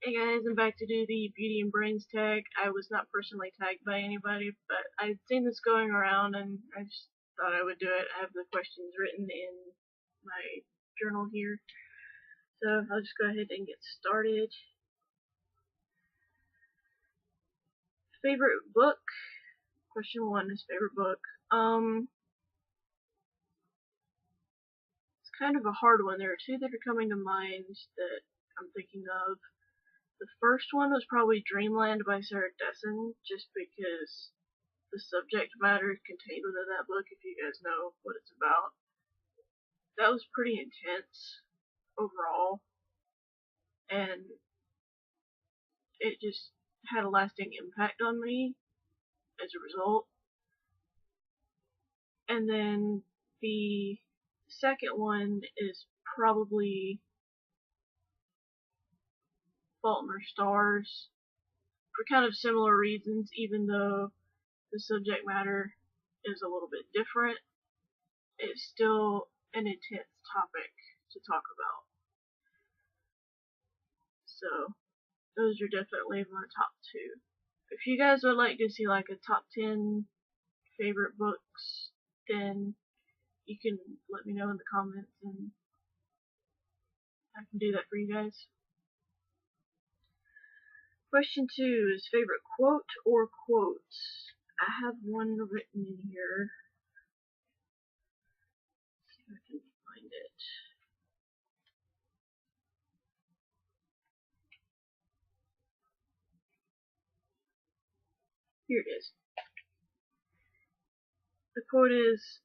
Hey guys, I'm back to do the Beauty and Brains tag. I was not personally tagged by anybody, but I'd seen this going around and I just thought I would do it. I have the questions written in my journal here, so I'll just go ahead and get started. Favorite book? Question 1 is favorite book. It's kind of a hard one. There are two that are coming to mind that I'm thinking of. The first one was probably Dreamland by Sarah Dessen, just because the subject matter contained within that book, if you guys know what it's about. That was pretty intense overall, and it just had a lasting impact on me as a result. And then the second one is probably Fault in Our Stars, for kind of similar reasons, even though the subject matter is a little bit different. It's still an intense topic to talk about. So those are definitely my top two. If you guys would like to see like a top 10 favorite books, then you can let me know in the comments and I can do that for you guys. Question 2 is favorite quote or quotes. I have one written in here. Let's see if I can find it. Here it is. The quote is,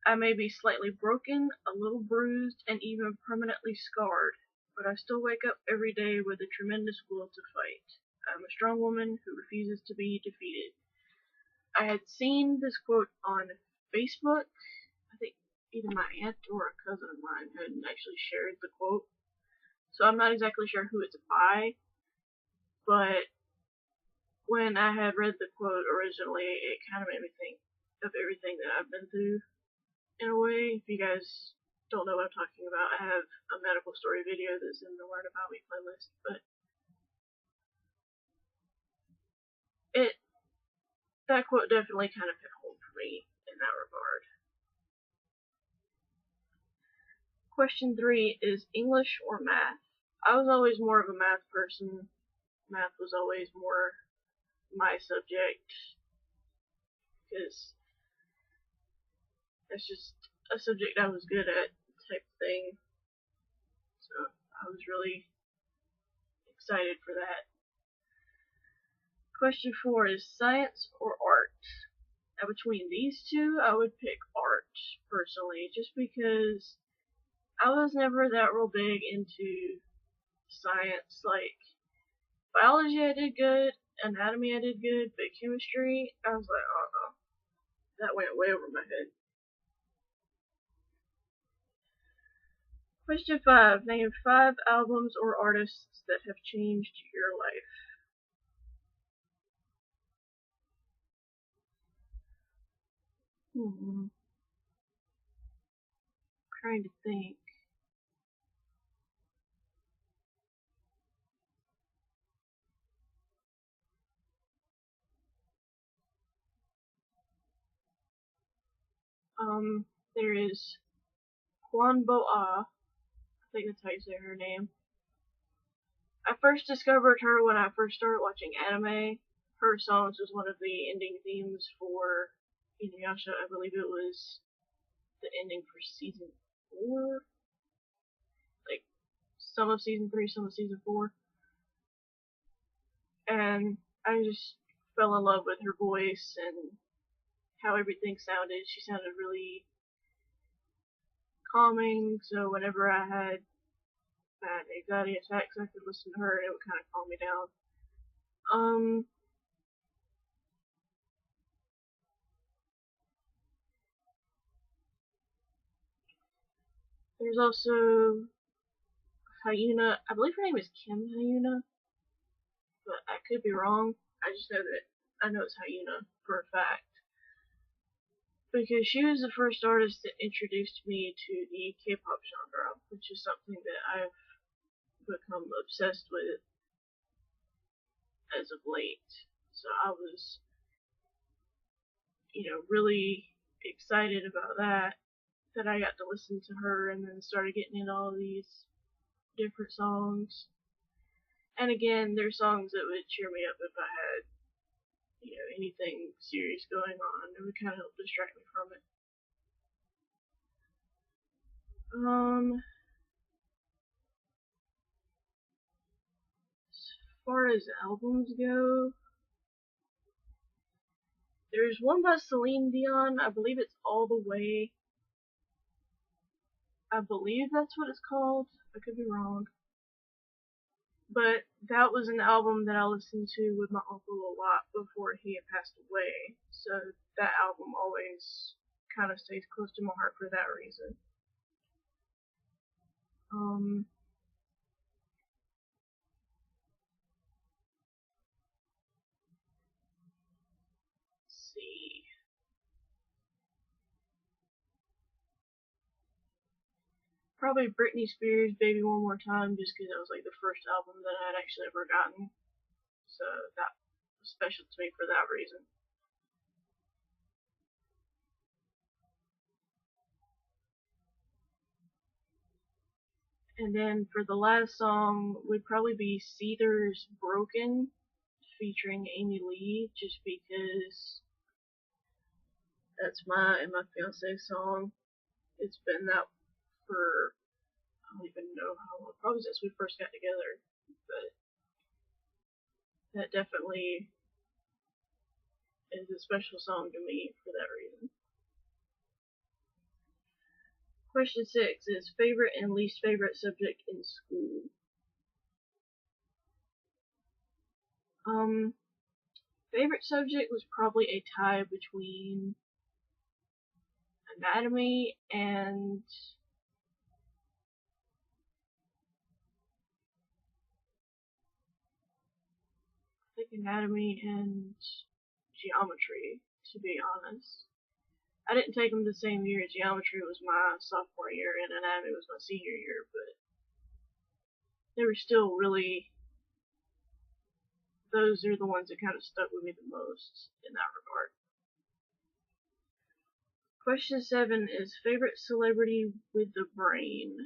"I may be slightly broken, a little bruised, and even permanently scarred, but I still wake up every day with a tremendous will to fight. I'm a strong woman who refuses to be defeated." I had seen this quote on Facebook. I think either my aunt or a cousin of mine had actually shared the quote. So I'm not exactly sure who it's by, but when I had read the quote originally, it kind of made me think of everything that I've been through in a way. If you guys don't know what I'm talking about, I have a medical story video that's in the Learn About Me playlist, but that quote definitely kind of hit home for me in that regard. Question 3 is English or math. I was always more of a math person. Math was always more my subject because that's just a subject I was good at type thing. So I was really excited for that. Question 4 is science or art. Now between these two, I would pick art personally, just because I was never that real big into science. Like biology, I did good, anatomy, I did good, but chemistry, I was like, oh no, that went way over my head. Question 5. Name 5 albums or artists that have changed your life. Trying to think. There is Kwan Bo Ah. I think that's how you say her name. I first discovered her when I first started watching anime. Her songs was one of the ending themes for Inuyasha. I believe it was the ending for season 4. Like, some of season 3, some of season 4. And I just fell in love with her voice and how everything sounded. She sounded really calming, so whenever I had bad anxiety attacks, I could listen to her and it would kind of calm me down. There's also Hyuna. I believe her name is Kim Hyuna, but I could be wrong. I just know that I know it's Hyuna for a fact. Because she was the first artist that introduced me to the K-pop genre, which is something that I've become obsessed with as of late. So I was, really excited about that I got to listen to her and then started getting into all these different songs. And again, there's songs that would cheer me up if I had, anything serious going on. It would kind of help distract me from it. As far as albums go, there's one by Celine Dion. I believe it's All the Way. I believe that's what it's called. I could be wrong. But that was an album that I listened to with my uncle a lot before he had passed away. So that album always kind of stays close to my heart for that reason. Let's see. Probably Britney Spears' Baby One More Time, just because it was like the first album that I had actually ever gotten. So that was special to me for that reason. And then for the last song would probably be Seether's Broken featuring Amy Lee, just because that's my and my fiance's song. It's been that for I don't even know how long, probably since we first got together, but that definitely is a special song to me for that reason. Question 6 is favorite and least favorite subject in school. Favorite subject was probably a tie between anatomy and anatomy and geometry, to be honest. I didn't take them the same year. Geometry was my sophomore year and anatomy was my senior year, but they were still really, those are the ones that kind of stuck with me the most in that regard. Question 7 is favorite celebrity with the brain.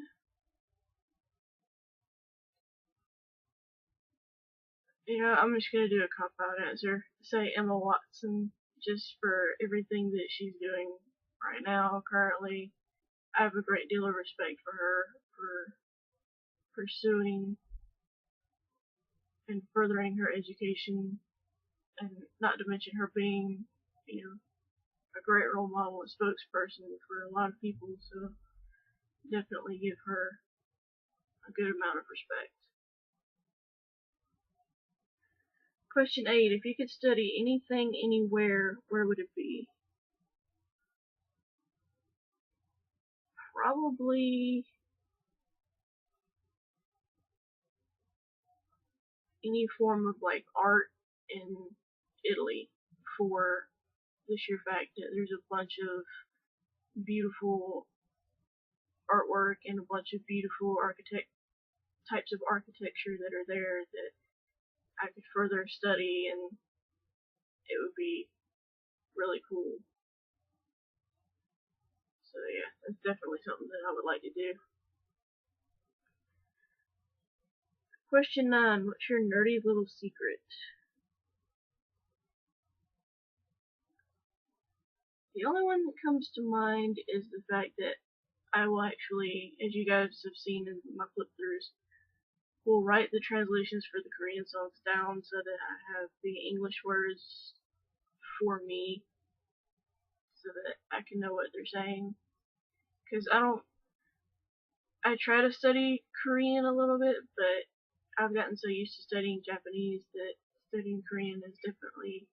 I'm just gonna do a cop-out answer. Say Emma Watson, just for everything that she's doing right now, currently. I have a great deal of respect for her for pursuing and furthering her education, and not to mention her being, a great role model and spokesperson for a lot of people, so definitely give her a good amount of respect. Question 8. If you could study anything anywhere, where would it be? Probably any form of like art in Italy, for the sheer fact that there's a bunch of beautiful artwork and a bunch of beautiful types of architecture that are there that I could further study, and it would be really cool. So yeah, that's definitely something that I would like to do. Question 9. What's your nerdy little secret? The only one that comes to mind is the fact that I will actually, as you guys have seen in my flip throughs, will write the translations for the Korean songs down so that I have the English words for me so that I can know what they're saying. Because I try to study Korean a little bit, but I've gotten so used to studying Japanese that studying Korean is definitely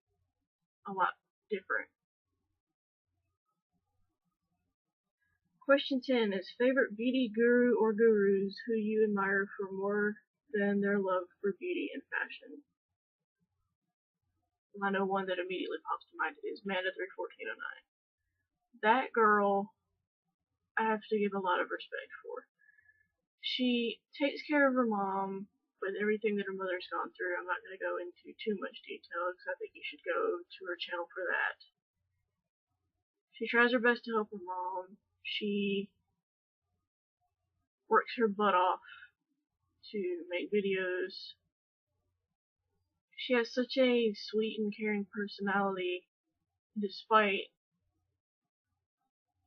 a lot different. Question 10 is favorite beauty guru or gurus who you admire for more than their love for beauty and fashion. I know one that immediately pops to mind is Manda31409. That girl, I have to give a lot of respect for. She takes care of her mom with everything that her mother's gone through. I'm not going to go into too much detail because I think you should go to her channel for that. She tries her best to help her mom. She works her butt off to make videos. She has such a sweet and caring personality despite,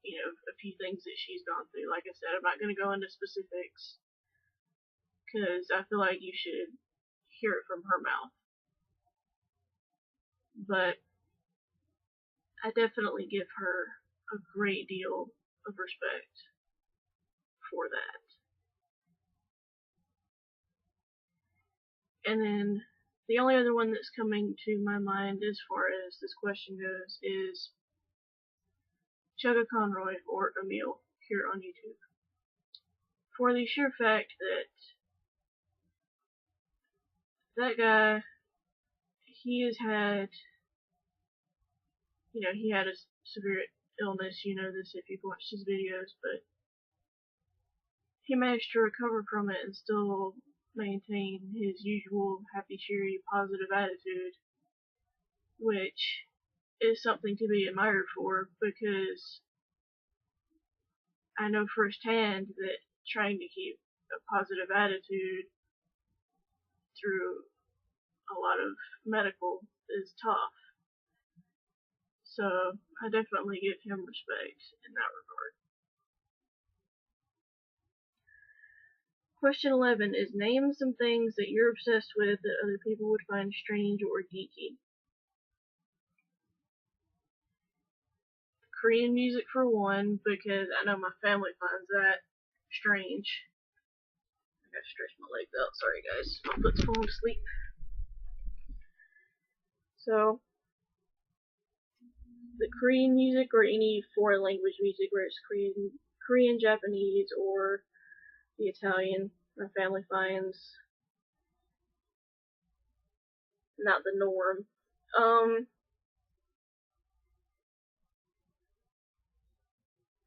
a few things that she's gone through. Like I said, I'm not going to go into specifics because I feel like you should hear it from her mouth. But I definitely give her a great deal of respect for that. And then the only other one that's coming to my mind as far as this question goes is Chugga Conroy or Emil here on YouTube. For the sheer fact that guy, he has had, he had a severe illness, you know this if you've watched his videos, but he managed to recover from it and still maintain his usual happy, cheery, positive attitude, which is something to be admired for, because I know firsthand that trying to keep a positive attitude through a lot of medical is tough. So I definitely give him respect in that regard. Question 11 is name some things that you're obsessed with that other people would find strange or geeky. Korean music for one, because I know my family finds that strange. I gotta stretch my legs out, sorry guys. I'll put the phone to sleep. So, the Korean music or any foreign language music, where it's Korean, Japanese, or the Italian, my family finds not the norm.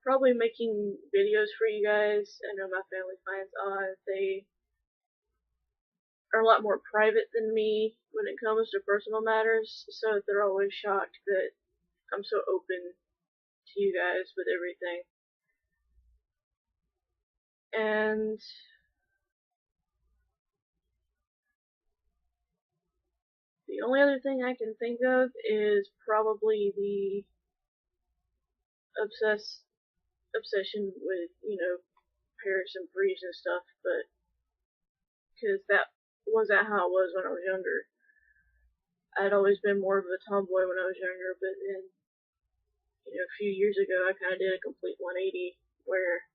Probably making videos for you guys. I know my family finds odd. They are a lot more private than me when it comes to personal matters, so they're always shocked that I'm so open to you guys with everything. And the only other thing I can think of is probably the obsession with, Paris and Paris and stuff, but because that wasn't how I was when I was younger. I'd always been more of a tomboy when I was younger, but then, a few years ago I kind of did a complete 180 where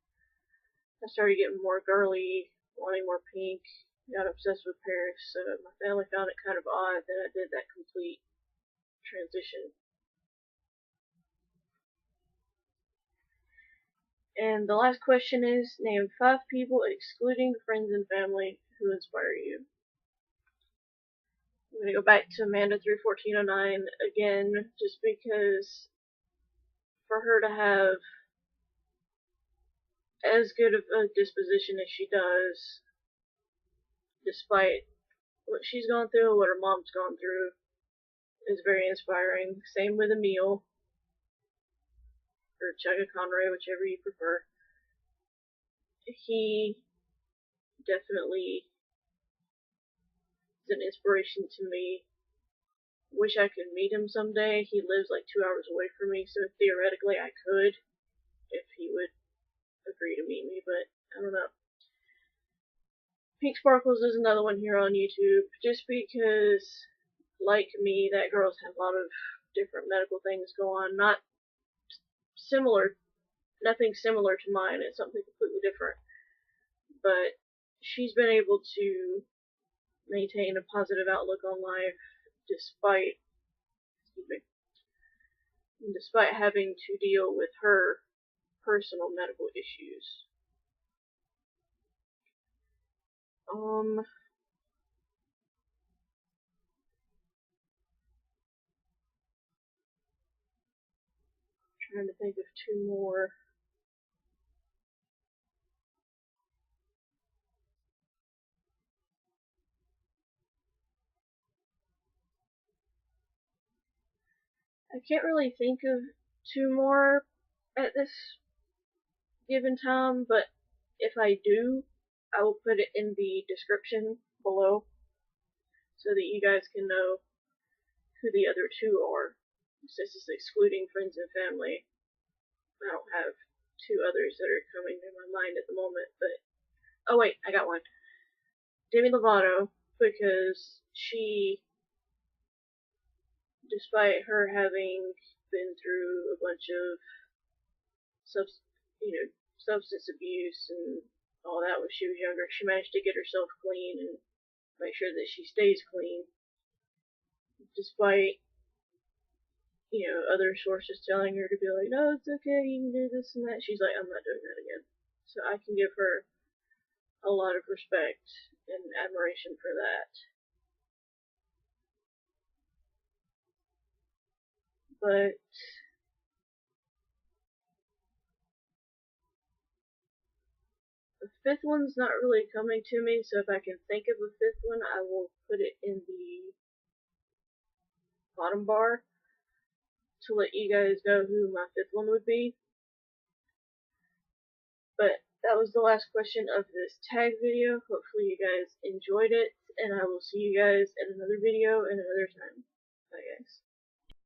I started getting more girly, wanting more pink, got obsessed with Paris, so my family found it kind of odd that I did that complete transition. And the last question is, name 5 people, excluding friends and family, who inspire you. I'm going to go back to Amanda31409 again, just because for her to have as good of a disposition as she does, despite what she's gone through, what her mom's gone through, is very inspiring. Same with Emil, or Chugga Conroy, whichever you prefer. He definitely is an inspiration to me. Wish I could meet him someday. He lives like 2 hours away from me, so theoretically I could, if he would agree to meet me, but I don't know. Pink Sparkles is another one here on YouTube, just because, like me, that girl's had a lot of different medical things go on. Nothing similar to mine, it's something completely different. But she's been able to maintain a positive outlook on life despite having to deal with her personal medical issues. Trying to think of 2 more. I can't really think of two more at this given time, but if I do, I will put it in the description below so that you guys can know who the other two are. This is excluding friends and family. I don't have two others that are coming to my mind at the moment, but oh wait, I got one. Demi Lovato, because she, despite her having been through a bunch of substance abuse and all that when she was younger, she managed to get herself clean and make sure that she stays clean, despite other sources telling her to be like, no, it's okay, you can do this and that. She's like, I'm not doing that again. So I can give her a lot of respect and admiration for that. But the fifth one's not really coming to me, so if I can think of a fifth one, I will put it in the bottom bar to let you guys know who my fifth one would be. But that was the last question of this tag video. Hopefully you guys enjoyed it, and I will see you guys in another video in another time. Bye guys.